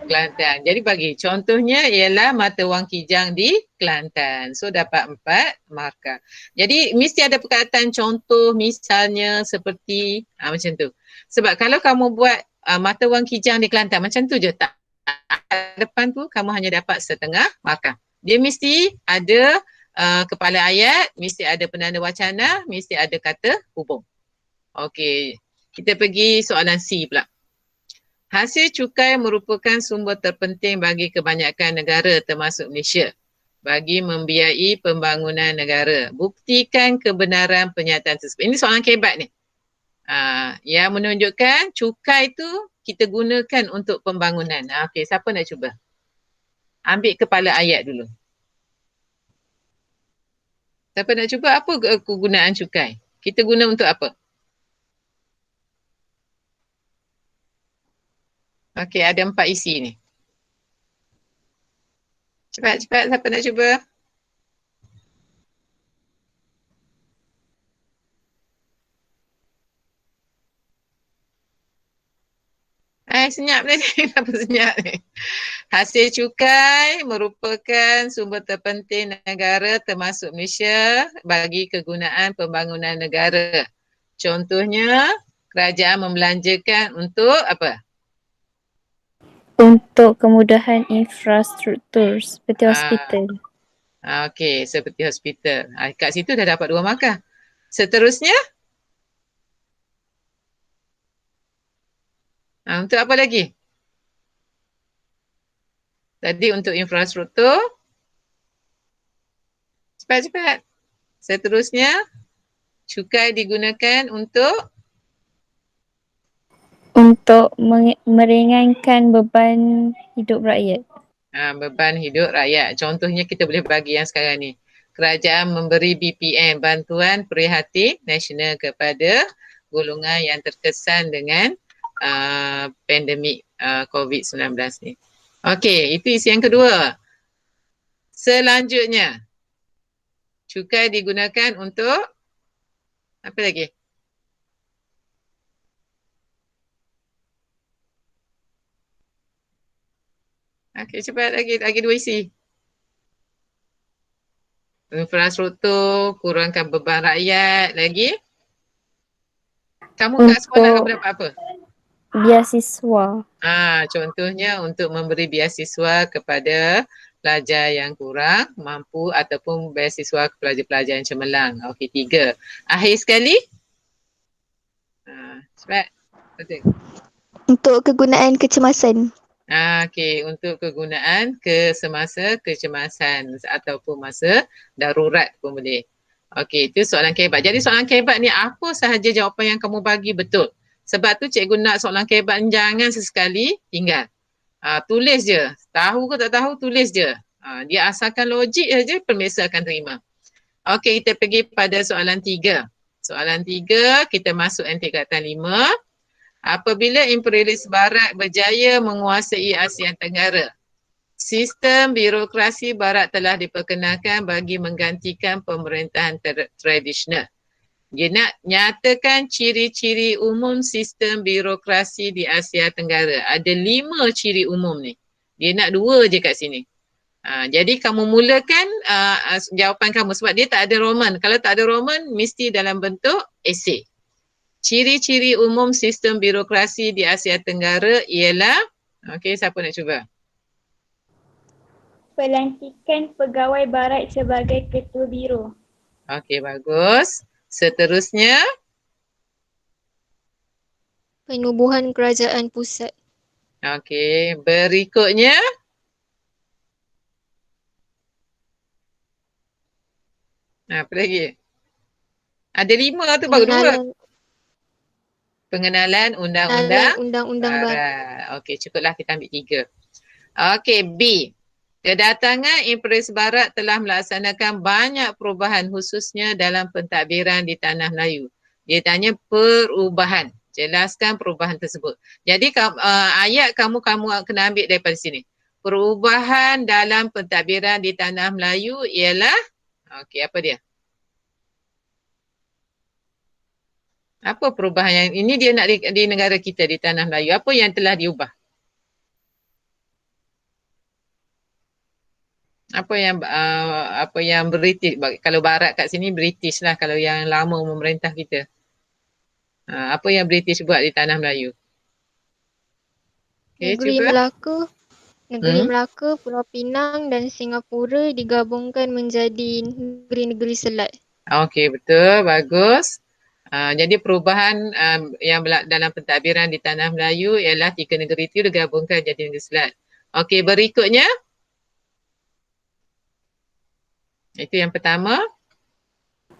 Speaker 1: Kelantan. Jadi bagi contohnya ialah mata wang Kijang di Kelantan. So dapat 4 markah. Jadi mesti ada perkataan contoh misalnya seperti macam tu. Sebab kalau kamu buat mata wang Kijang di Kelantan macam tu je tak. Depan tu kamu hanya dapat setengah markah. Dia mesti ada kepala ayat, mesti ada penanda wacana, mesti ada kata hubung. Okey, kita pergi soalan C pula. Hasil cukai merupakan sumber terpenting bagi kebanyakan negara termasuk Malaysia bagi membiayai pembangunan negara. Buktikan kebenaran pernyataan tersebut. Ini soalan kebat ni. Yang menunjukkan cukai tu kita gunakan untuk pembangunan. Okey, siapa nak cuba? Ambil kepala ayat dulu. Siapa nak cuba apa kegunaan cukai? Kita guna untuk apa? Okey, ada 4 isi ni. Cepat-cepat siapa nak cuba? Senyap tadi. Kenapa senyap ni? Hasil cukai merupakan sumber terpenting negara termasuk Malaysia bagi kegunaan pembangunan negara. Contohnya, kerajaan membelanjakan untuk apa?
Speaker 3: Untuk kemudahan infrastruktur seperti hospital.
Speaker 1: Okey, seperti hospital. Kat situ dah dapat 2 markah. Seterusnya? Untuk apa lagi? Tadi untuk infrastruktur. Cepat-cepat. Seterusnya, cukai digunakan untuk
Speaker 3: meringankan beban hidup rakyat.
Speaker 1: beban hidup rakyat. Contohnya kita boleh bagi yang sekarang ni. Kerajaan memberi BPN, Bantuan Prihatin Nasional kepada golongan yang terkesan dengan pandemik COVID-19 ni. Okey, itu isi yang kedua. Selanjutnya, cukai digunakan untuk apa lagi? Okey, cepat lagi 2 isi. Infrastruktur, kurangkan beban rakyat, lagi. Kamu kat sekolah kamu dapat apa?
Speaker 3: Beasiswa.
Speaker 1: Contohnya untuk memberi beasiswa kepada pelajar yang kurang mampu ataupun beasiswa ke pelajar-pelajar yang cemerlang. Okey, 3. Akhir sekali. Cepat. Betul.
Speaker 2: Untuk kegunaan kecemasan.
Speaker 1: Okey, untuk kegunaan semasa kecemasan ataupun masa darurat pun boleh. Okey, itu soalan kebat. Jadi soalan kebat ni apa sahaja jawapan yang kamu bagi betul. Sebab tu cikgu nak soalan kebat ni jangan sesekali tinggal. Tulis je. Tahu ke tak tahu, tulis je. Dia asalkan logik je, pembiasa akan terima. Okey, kita pergi pada soalan 3. Soalan 3, kita masuk tingkatan 5. Apabila imperialis barat berjaya menguasai Asia Tenggara, sistem birokrasi barat telah diperkenalkan bagi menggantikan pemerintahan tradisional. Dia nak nyatakan ciri-ciri umum sistem birokrasi di Asia Tenggara. Ada 5 ciri umum ni. Dia nak 2 je kat sini. Jadi kamu mulakan jawapan kamu sebab dia tak ada roman. Kalau tak ada roman, mesti dalam bentuk esei. Ciri-ciri umum sistem birokrasi di Asia Tenggara ialah, okey, siapa nak cuba?
Speaker 5: Pelantikan pegawai barat sebagai ketua biro.
Speaker 1: Okey, bagus. Seterusnya,
Speaker 2: Penubuhan kerajaan pusat.
Speaker 1: okey, berikutnya, apa lagi? Ada 5 tu, baru 2. Pengenalan undang-undang barat. Okey, cukuplah kita ambil 3. Okey, B. Kedatangan imperialis barat telah melaksanakan banyak perubahan khususnya dalam pentadbiran di tanah Melayu. Dia tanya perubahan. Jelaskan perubahan tersebut. Jadi ayat kamu kena ambil daripada sini. Perubahan dalam pentadbiran di tanah Melayu ialah, okey, apa dia? Apa perubahan yang ini dia nak di negara kita, di tanah Melayu? Apa yang telah diubah? Apa yang British, kalau barat kat sini British lah, kalau yang lama memerintah kita. Apa yang British buat di tanah Melayu? Okay,
Speaker 2: Negeri
Speaker 1: cuba.
Speaker 2: Melaka, Pulau Pinang dan Singapura digabungkan menjadi negeri-negeri selat.
Speaker 1: Okey, betul, bagus. Jadi perubahan yang dalam pentadbiran di tanah Melayu ialah 3 negeri itu digabungkan jadi negeri selat. Okey, berikutnya. Itu yang pertama.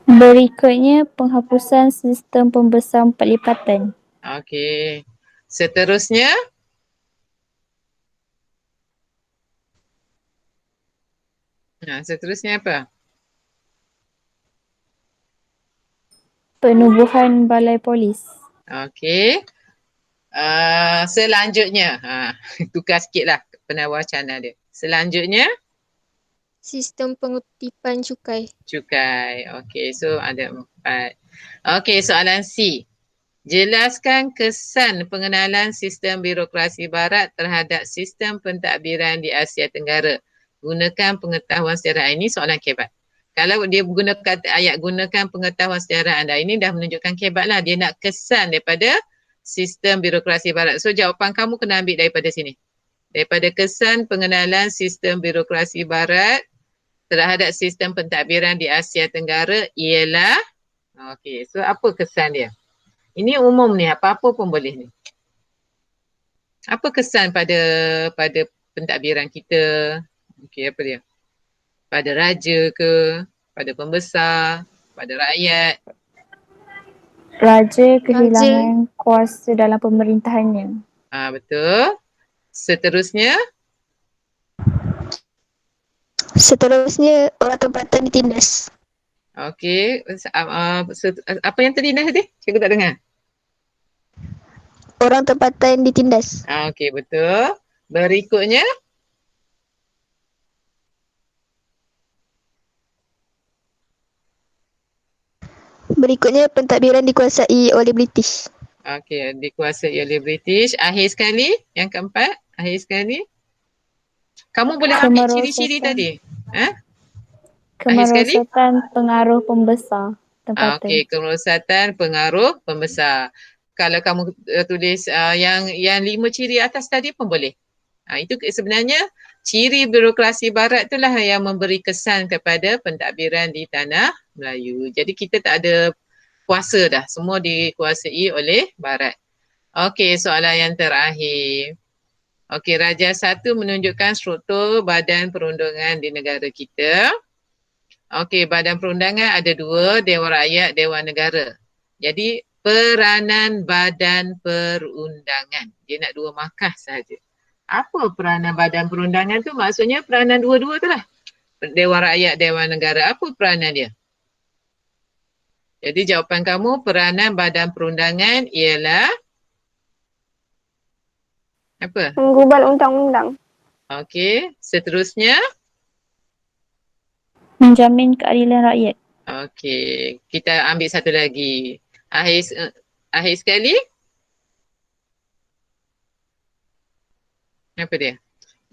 Speaker 3: Berikutnya penghapusan sistem pembesar perlipatan.
Speaker 1: Okey. Seterusnya. Seterusnya apa?
Speaker 3: Penubuhan balai polis.
Speaker 1: Okey. Selanjutnya. Tukar sikit lah penawacana dia. Selanjutnya.
Speaker 2: Sistem pengutipan cukai.
Speaker 1: Cukai. Okey, so ada 4. Okey, soalan C. Jelaskan kesan pengenalan sistem birokrasi barat terhadap sistem pentadbiran di Asia Tenggara. Gunakan pengetahuan sejarah. Ini soalan kebat. Kalau dia guna kata ayat gunakan pengetahuan sejarah anda, ini dah menunjukkan kebat lah. Dia nak kesan daripada sistem birokrasi barat. So jawapan kamu kena ambil daripada sini. Daripada kesan pengenalan sistem birokrasi barat terhadap sistem pentadbiran di Asia Tenggara ialah, okey, so apa kesan dia? Ini umum ni, apa-apa pun boleh ni. Apa kesan pada pentadbiran kita? Okey, apa dia? Pada raja ke? Pada pembesar? Pada rakyat?
Speaker 3: Raja kehilangan kuasa dalam pemerintahannya.
Speaker 1: Betul. Seterusnya?
Speaker 6: Seterusnya orang tempatan ditindas.
Speaker 1: Okey, apa yang terlindas tadi? Cikgu tak dengar.
Speaker 6: Orang tempatan ditindas.
Speaker 1: Okey, betul. Berikutnya,
Speaker 6: Berikutnya pentadbiran dikuasai oleh British.
Speaker 1: okey, dikuasai oleh British. Akhir sekali, yang keempat, akhir sekali. Kamu boleh ambil ciri-ciri
Speaker 3: Kemerosotan.
Speaker 1: tadi. Ha?
Speaker 3: Kemerosotan pengaruh pembesar tempatan.
Speaker 1: Okey, kemerosatan pengaruh pembesar. Kalau kamu tulis yang 5 ciri atas tadi pun boleh. Itu sebenarnya ciri birokrasi barat itulah yang memberi kesan kepada pentadbiran di tanah Melayu. Jadi kita tak ada kuasa dah. Semua dikuasai oleh barat. Okey, soalan yang terakhir. Okey, Raja 1 menunjukkan struktur badan perundangan di negara kita. Okey, badan perundangan ada 2, Dewan Rakyat, Dewan Negara. Jadi peranan badan perundangan. Dia nak 2 markah sahaja. Apa peranan badan perundangan tu? Maksudnya peranan dua-dua tu lah. Dewan Rakyat, Dewan Negara. Apa peranan dia? Jadi jawapan kamu peranan badan perundangan ialah apa?
Speaker 4: Menggubal undang-undang.
Speaker 1: Okey, seterusnya.
Speaker 3: Menjamin keadilan rakyat.
Speaker 1: Okey, kita ambil satu lagi. Akhir sekali. Apa dia?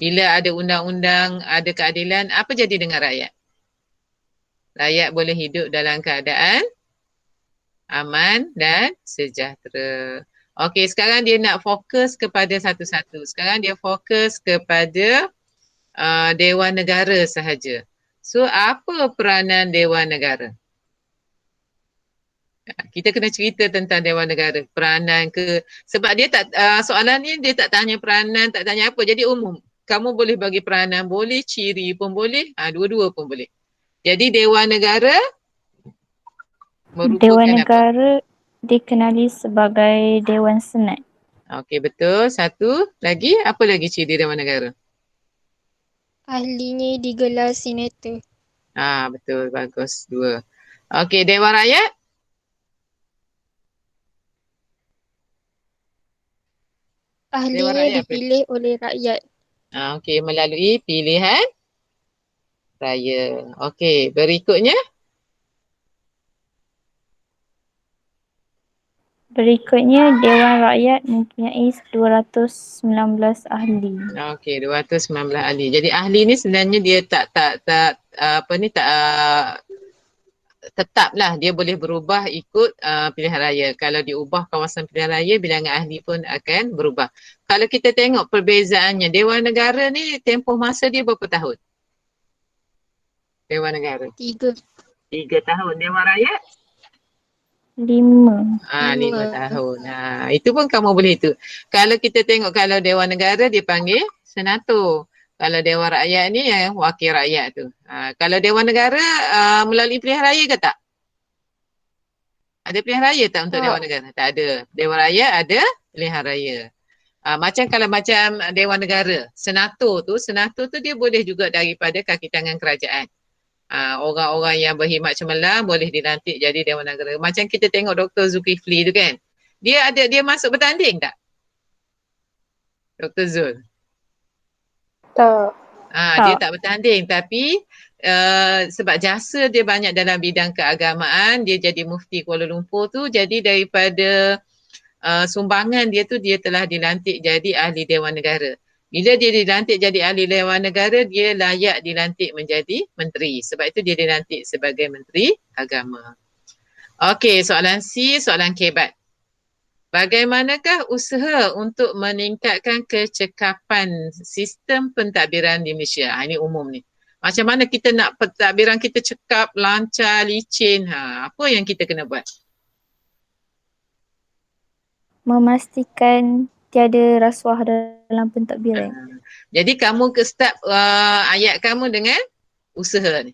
Speaker 1: Bila ada undang-undang, ada keadilan, apa jadi dengan rakyat? Rakyat boleh hidup dalam keadaan aman dan sejahtera. Okey, sekarang dia nak fokus kepada satu-satu. Sekarang dia fokus kepada Dewan Negara sahaja. So, apa peranan Dewan Negara? Kita kena cerita tentang Dewan Negara. Peranan ke? Sebab dia tak, soalan ni dia tak tanya peranan, tak tanya apa. Jadi umum. Kamu boleh bagi peranan, boleh, ciri pun boleh, dua-dua pun boleh. Jadi Dewan Negara merupakan
Speaker 3: Dewan
Speaker 1: apa?
Speaker 3: Negara dikenali sebagai Dewan Senat.
Speaker 1: Okey, betul. Satu lagi, apa lagi ciri Dewan Negara?
Speaker 2: Ahlinya digelar senator.
Speaker 1: Betul. Bagus. 2. Okey, Dewan Rakyat? Dewan
Speaker 2: Ahlinya
Speaker 1: Rakyat apa?
Speaker 2: dipilih oleh rakyat.
Speaker 1: Okey, melalui pilihan raya. Okey, berikutnya?
Speaker 3: Berikutnya, Dewan Rakyat mempunyai 219 ahli.
Speaker 1: Okey, 219 ahli. Jadi ahli ni sebenarnya dia tak tetap lah. Dia boleh berubah ikut pilihan raya. Kalau diubah kawasan pilihan raya, bilangan ahli pun akan berubah. Kalau kita tengok perbezaannya, Dewan Negara ni tempoh masa dia berapa tahun? Dewan Negara.
Speaker 2: 3.
Speaker 1: 3 tahun. Dewan Rakyat?
Speaker 3: 5.
Speaker 1: 5 tahun. Itu pun kamu boleh hitung. Kalau kita tengok kalau Dewan Negara dia panggil senator. Kalau Dewan Rakyat ni yang wakil rakyat tu. Kalau Dewan Negara melalui pilihan raya ke tak? Ada pilihan raya tak untuk Dewan Negara? Tak ada. Dewan Rakyat ada pilihan raya. Macam kalau macam Dewan Negara, senator tu dia boleh juga daripada kaki tangan kerajaan. Orang-orang yang berkhidmat cemerlang boleh dilantik jadi Dewan Negara. Macam kita tengok Dr. Zulkifli tu kan. Dia masuk bertanding tak? Dr. Zul?
Speaker 4: Tak.
Speaker 1: Dia tak bertanding tapi sebab jasa dia banyak dalam bidang keagamaan, dia jadi mufti Kuala Lumpur tu, jadi daripada sumbangan dia tu dia telah dilantik jadi ahli Dewan Negara. Bila dia dilantik jadi ahli Dewan Negara, dia layak dilantik menjadi menteri. Sebab itu dia dilantik sebagai Menteri Agama. Okey, soalan C, soalan kebat. Bagaimanakah usaha untuk meningkatkan kecekapan sistem pentadbiran di Malaysia? Ini umum ni. Macam mana kita nak pentadbiran kita cekap, lancar, licin? Apa yang kita kena buat?
Speaker 3: Memastikan tiada rasuah dalam pentadbiran.
Speaker 1: Jadi kamu ke start ayat kamu dengan usaha ni.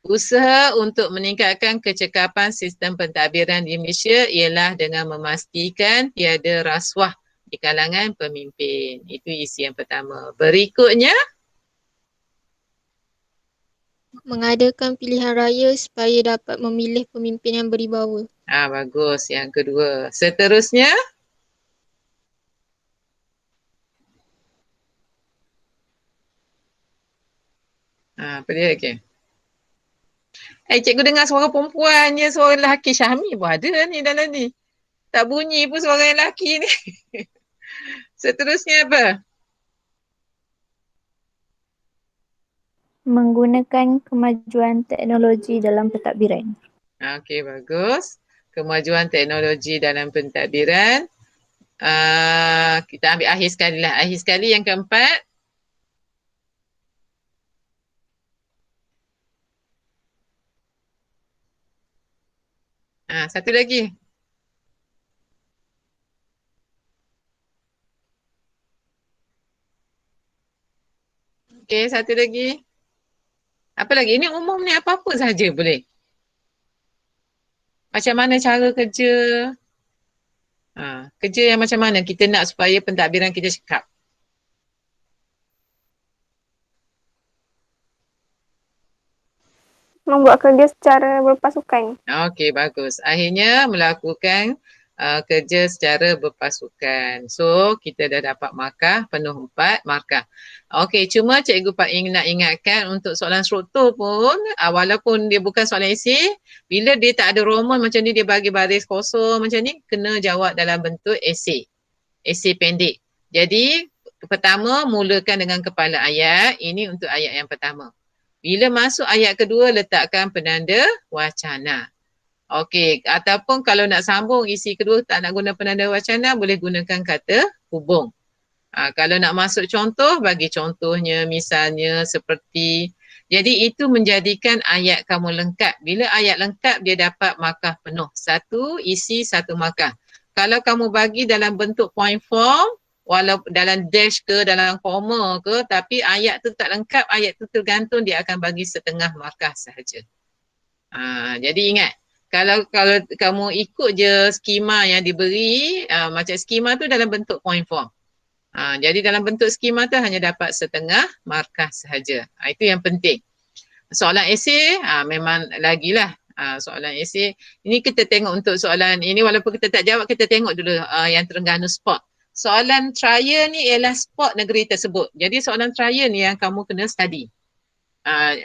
Speaker 1: Usaha untuk meningkatkan kecekapan sistem pentadbiran di Malaysia ialah dengan memastikan tiada rasuah di kalangan pemimpin. Itu isi yang pertama. Berikutnya,
Speaker 2: Mengadakan pilihan raya supaya dapat memilih pemimpin yang berwibawa.
Speaker 1: Bagus. Yang kedua. Seterusnya. Apa dia lagi? Cikgu dengar suara perempuan je, suara lelaki. Syahmi pun ada ni dalam ni. Tak bunyi pun suara yang lelaki ni. Seterusnya apa?
Speaker 3: Menggunakan kemajuan teknologi dalam pentadbiran.
Speaker 1: Okey, bagus. Kemajuan teknologi dalam pentadbiran. Kita ambil akhir sekali lah. Akhir sekali yang keempat. Satu lagi. Okey, satu lagi. Apa lagi? Ini umum ni apa-apa saja boleh. Macam mana cara kerja? Kerja yang macam mana kita nak supaya pentadbiran kita cekap?
Speaker 4: Membuat kerja secara berpasukan.
Speaker 1: Okey, bagus. Akhirnya melakukan kerja secara berpasukan. So, kita dah dapat markah penuh 4 markah. Okey, cuma cikgu nak ingatkan untuk soalan struktur pun, walaupun dia bukan soalan esei, bila dia tak ada roman macam ni, dia bagi baris kosong macam ni, kena jawab dalam bentuk esei. Esei pendek. Jadi, pertama mulakan dengan kepala ayat. Ini untuk ayat yang pertama. Bila masuk ayat kedua, letakkan penanda wacana. Okey, ataupun kalau nak sambung isi kedua tak nak guna penanda wacana, boleh gunakan kata hubung. Kalau nak masuk contoh, bagi contohnya misalnya seperti, jadi itu menjadikan ayat kamu lengkap. Bila ayat lengkap, dia dapat markah penuh. Satu isi, satu markah. Kalau kamu bagi dalam bentuk point form, walaupun dalam dash ke, dalam koma ke, tapi ayat tu tak lengkap, ayat tu tergantung, dia akan bagi setengah markah sahaja. Jadi ingat, kalau kamu ikut je skema yang diberi, macam skema tu dalam bentuk point form. Jadi dalam bentuk skema tu hanya dapat setengah markah sahaja. Itu yang penting. Soalan esei, memang lagilah. Soalan esei, ini kita tengok untuk soalan ini, walaupun kita tak jawab, kita tengok dulu yang Terengganu Sport. Soalan trial ni ialah sport negeri tersebut. Jadi soalan trial ni yang kamu kena study.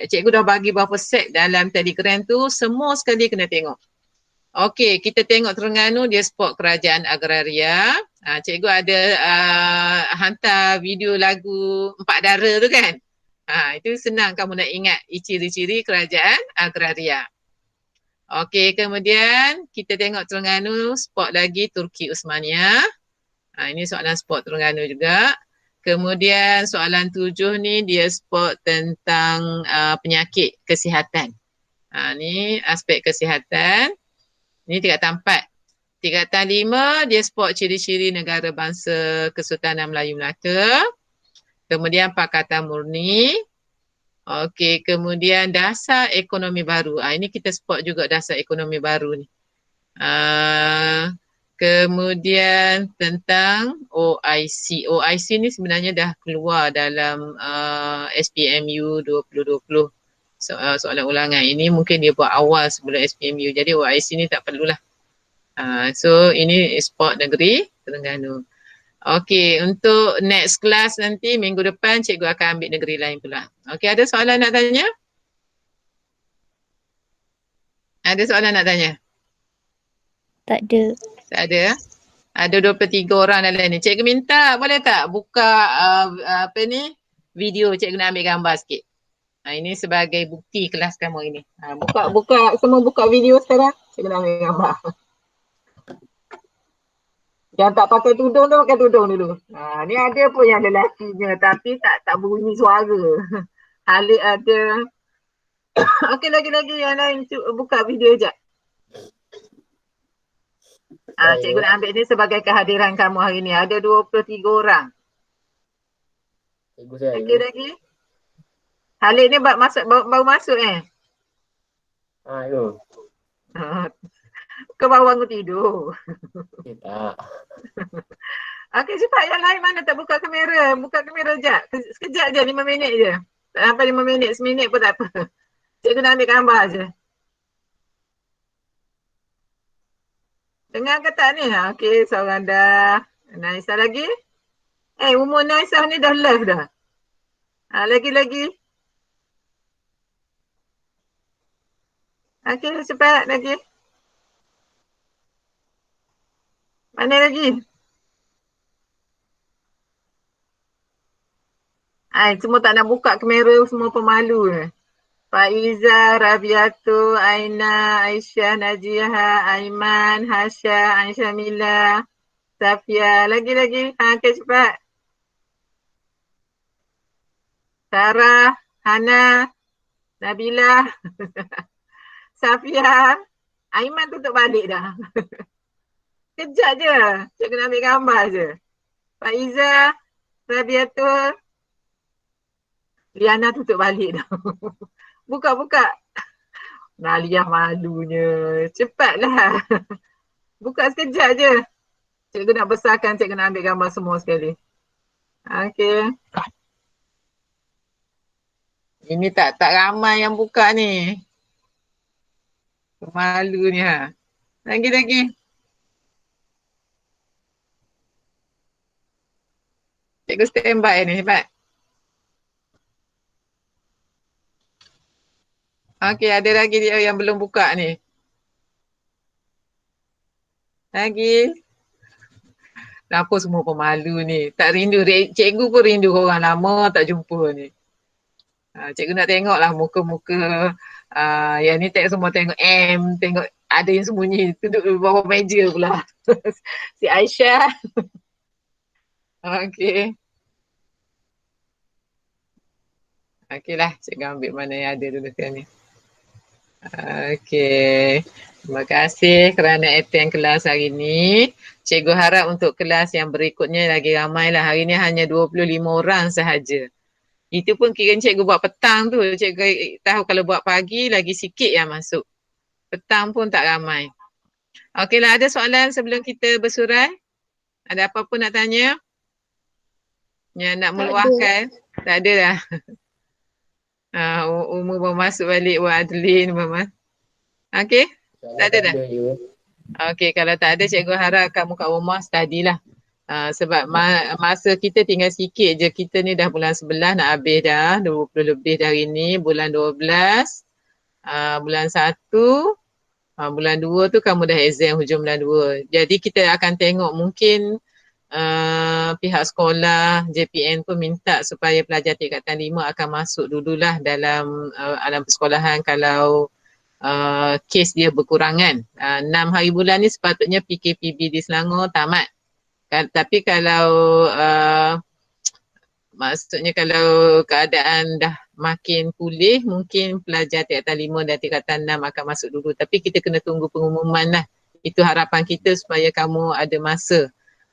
Speaker 1: Cikgu dah bagi beberapa set dalam Telegram tu, semua sekali kena tengok. Okey, kita tengok Terengganu, dia sport kerajaan agraria. Cikgu ada hantar video lagu Empat Dara tu kan. Itu senang kamu nak ingat ciri-ciri kerajaan agraria. Okey, kemudian kita tengok Terengganu, sport lagi Turki Uthmaniyah. Ini soalan sport Terengganu juga. Kemudian soalan 7 ni dia sport tentang penyakit kesihatan. Ni aspek kesihatan. Ni tingkatan 4. Tingkatan 5 dia sport ciri-ciri negara bangsa Kesultanan Melayu Melaka. Kemudian Pakatan Murni. Okey, kemudian dasar ekonomi baru. Ini kita sport juga dasar ekonomi baru ni. Kemudian tentang OIC. OIC ni sebenarnya dah keluar dalam SPMU 2020 soalan ulangan. Ini mungkin dia buat awal sebelum SPMU. Jadi OIC ni tak perlulah. So ini sport negeri Terengganu. Okey, untuk next class nanti minggu depan cikgu akan ambil negeri lain pula. Okey, ada soalan nak tanya? Ada soalan nak tanya?
Speaker 3: Tak ada.
Speaker 1: Tak ada. Ada 23 orang dalam ni. Cikgu minta boleh tak buka video, cikgu nak ambil gambar sikit. Ini sebagai bukti kelas kamu ini. Buka semua buka video sekarang. Cikgu nak ambil gambar. Yang tak pakai tudung tu pakai tudung dulu. Ni ada pun yang lelakinya tapi tak bunyi suara. Halik ada. Okey, lagi-lagi yang lain buka video sekejap. Cikgu nak ambil ni sebagai kehadiran kamu hari ni. Ada 23 orang.
Speaker 7: Cikgu saya.
Speaker 1: Okey lagi. Halik ni baru masuk
Speaker 7: Yo.
Speaker 1: Kau baru bangun tidur.
Speaker 7: Tak.
Speaker 1: Okey, cepat yang lain mana tak buka kamera. Buka kamera sekejap. Sekejap je, 5 minit je. Tak sampai 5 minit, seminit pun tak apa. Cikgu nak ambil gambar je. Dengar ke tak ni? Okey, seorang dah. Naisah lagi? Umur Naisah ni dah left dah. Lagi-lagi. Okey, cepat lagi. Mana lagi? Semua tak nak buka kamera, semua pemalu ni. Faiza, Rabiatu, Aina, Aisyah, Najiha, Aiman, Hasya, Aisyah Mila, Safia. Lagi-lagi. Okey, cepat. Sarah, Hana, Nabila, Safia. Aiman tutup balik dah. Kejap je. Cikgu nak ambil gambar je. Faiza, Rabiatul, Liana tutup balik dah. Buka. Naliah malunya. Cepatlah. Buka sekejap je. Cikgu nak besarkan, cikgu nak ambil gambar semua sekali. Okey. Ini tak ramai yang buka ni. Malu ni ha. Lagi. Cikgu standby ni, cepat. Okey, ada lagi dia yang belum buka ni. Lagi. Kenapa semua pemalu ni? Tak rindu. Cikgu pun rindu korang lama tak jumpa ni. Cikgu nak tengok lah muka-muka. Yang ni semua tengok tengok ada yang sembunyi duduk di bawah meja pula. Si Aisyah. Okey. Okeylah, cikgu ambil mana yang ada dulu sekarang ni. Okey. Terima kasih kerana attend kelas hari ni. Cikgu harap untuk kelas yang berikutnya lagi ramai lah. Hari ni hanya 25 orang sahaja. Itu pun kira cikgu buat petang tu. Cikgu tahu kalau buat pagi lagi sikit yang masuk. Petang pun tak ramai. Okeylah, ada soalan sebelum kita bersurai? Ada apa-apa nak tanya? Yang nak meluahkan? Tak ada dah. Umur baru masuk balik Wan Adlin. Okey? Tak ada dah? Okey, kalau tak ada cikgu harap kamu kat rumah study lah. Sebab masa kita tinggal sikit je. Kita ni dah bulan 11 nak habis dah. 20 lebih dari ni. Bulan 12. Bulan 1. Bulan 2 tu kamu dah exam hujung bulan 2. Jadi kita akan tengok mungkin pihak sekolah JPN pun minta supaya pelajar tingkatan 5 akan masuk dululah dalam alam persekolahan kalau kes dia berkurangan. 6 hari bulan ni sepatutnya PKPB di Selangor tamat. Tapi kalau maksudnya kalau keadaan dah makin pulih mungkin pelajar tingkatan 5 dan tingkatan 6 akan masuk dulu. Tapi kita kena tunggu pengumuman lah. Itu harapan kita supaya kamu ada masa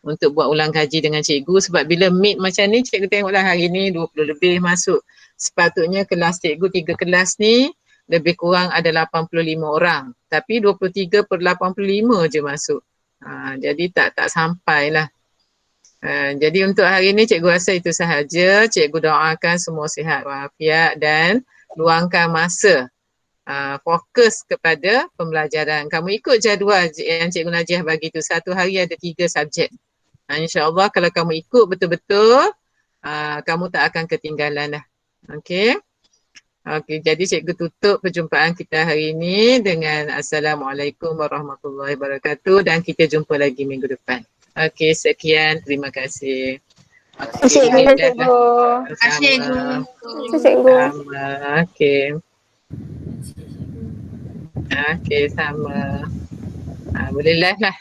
Speaker 1: untuk buat ulang kaji dengan cikgu sebab bila meet macam ni cikgu tengoklah hari ni 20 lebih masuk. Sepatutnya kelas cikgu 3 kelas ni lebih kurang ada 85 orang. Tapi 23/85 je masuk. Jadi tak sampailah. Jadi untuk hari ni cikgu rasa itu sahaja. Cikgu doakan semua sihat walafiat dan luangkan masa. Fokus kepada pembelajaran. Kamu ikut jadual yang Cikgu Najiah bagi tu. Satu hari ada 3 subjek. InsyaAllah kalau kamu ikut betul-betul, kamu tak akan ketinggalan lah. Okey. Okey, jadi cikgu tutup perjumpaan kita hari ini dengan Assalamualaikum warahmatullahi wabarakatuh dan kita jumpa lagi minggu depan. Okey, sekian. Terima kasih.
Speaker 6: Cikgu.
Speaker 4: Terima kasih, Cikgu.
Speaker 1: Okey. Okey, sama. Boleh live lah.